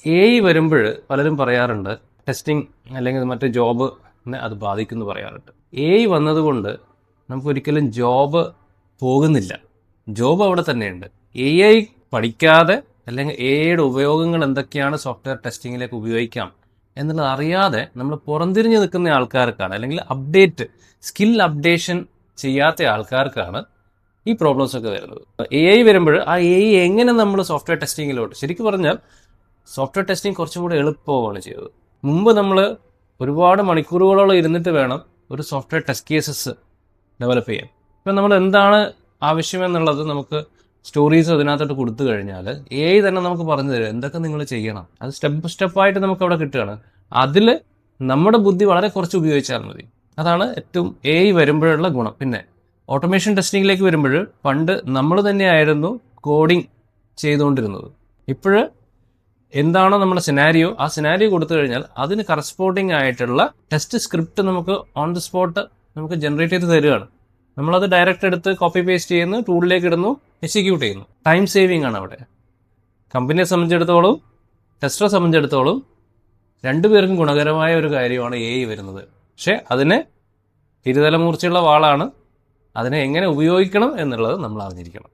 A I വരുമ്പോൾ പലരും പറയാറുണ്ട് ടെസ്റ്റിംഗ് അല്ലെങ്കിൽ മറ്റേ ജോബിനെ അത് ബാധിക്കുമെന്ന് പറയാറുണ്ട്. എ ഐ വന്നതുകൊണ്ട് നമുക്കൊരിക്കലും ജോബ് പോകുന്നില്ല, ജോബ് അവിടെ തന്നെയുണ്ട്. എ ഐ പഠിക്കാതെ അല്ലെങ്കിൽ എ ഐയുടെ ഉപയോഗങ്ങൾ എന്തൊക്കെയാണ് സോഫ്റ്റ്വെയർ ടെസ്റ്റിങ്ങിലേക്ക് ഉപയോഗിക്കാം എന്നുള്ളത് അറിയാതെ നമ്മൾ പുറംതിരിഞ്ഞ് നിൽക്കുന്ന ആൾക്കാർക്കാണ്, അല്ലെങ്കിൽ സ്കിൽ അപ്ഡേഷൻ ചെയ്യാത്ത ആൾക്കാർക്കാണ് ഈ പ്രോബ്ലംസ് ഒക്കെ വരുന്നത്. എ ഐ വരുമ്പോൾ ആ എ ഐ എങ്ങനെ നമ്മൾ സോഫ്റ്റ്വെയർ ടെസ്റ്റിങ്ങിലോട്ട്, ശരിക്കും പറഞ്ഞാൽ സോഫ്റ്റ്വെയർ ടെസ്റ്റിംഗ് കുറച്ചും കൂടി എളുപ്പമാണ് ചെയ്തത്. മുമ്പ് നമ്മൾ ഒരുപാട് മണിക്കൂറുകളോളം ഇരുന്നിട്ട് വേണം ഒരു സോഫ്റ്റ്വെയർ ടെസ്റ്റ് കേസസ് ഡെവലപ്പ് ചെയ്യാൻ. ഇപ്പം നമ്മൾ എന്താണ് ആവശ്യമെന്നുള്ളത് നമുക്ക് സ്റ്റോറീസ് അതിനകത്തോട്ട് കൊടുത്തു കഴിഞ്ഞാൽ എ ഐ തന്നെ നമുക്ക് പറഞ്ഞു തരും എന്തൊക്കെ നിങ്ങൾ ചെയ്യണം. അത് സ്റ്റെപ്പായിട്ട് നമുക്ക് അവിടെ കിട്ടുകയാണ്. അതിൽ നമ്മുടെ ബുദ്ധി വളരെ കുറച്ച് ഉപയോഗിച്ചാൽ മതി. അതാണ് ഏറ്റവും എ ഐ വരുമ്പോഴുള്ള ഗുണം. പിന്നെ ഓട്ടോമേഷൻ ടെസ്റ്റിങ്ങിലേക്ക് വരുമ്പോൾ പണ്ട് നമ്മൾ തന്നെയായിരുന്നു കോഡിങ് ചെയ്തുകൊണ്ടിരുന്നത്. ഇപ്പോഴ് എന്താണോ നമ്മുടെ സിനാരിയോ, ആ സിനാരിയോ കൊടുത്തു കഴിഞ്ഞാൽ അതിന് കറസ്പോണ്ടിങ് ആയിട്ടുള്ള ടെസ്റ്റ് സ്ക്രിപ്റ്റ് നമുക്ക് ഓൺ ദി സ്പോട്ട് നമുക്ക് ജനറേറ്റ് ചെയ്ത് തരികയാണ്. നമ്മളത് ഡയറക്റ്റ് എടുത്ത് കോപ്പി പേസ്റ്റ് ചെയ്യുന്നു, ടൂളിലേക്ക് ഇടുന്നു, എക്സിക്യൂട്ട് ചെയ്യുന്നു. ടൈം സേവിങ് ആണ് അവിടെ. കമ്പനിയെ സംബന്ധിച്ചിടത്തോളം ടെസ്റ്ററെ സംബന്ധിച്ചിടത്തോളം രണ്ടുപേർക്കും ഗുണകരമായ ഒരു കാര്യമാണ് എ ഐ വരുന്നത്. പക്ഷെ അതിന് ഇരുതലമൂർച്ചയുള്ള വാളാണ്. അതിനെ എങ്ങനെ ഉപയോഗിക്കണം എന്നുള്ളത് നമ്മൾ അറിഞ്ഞിരിക്കണം.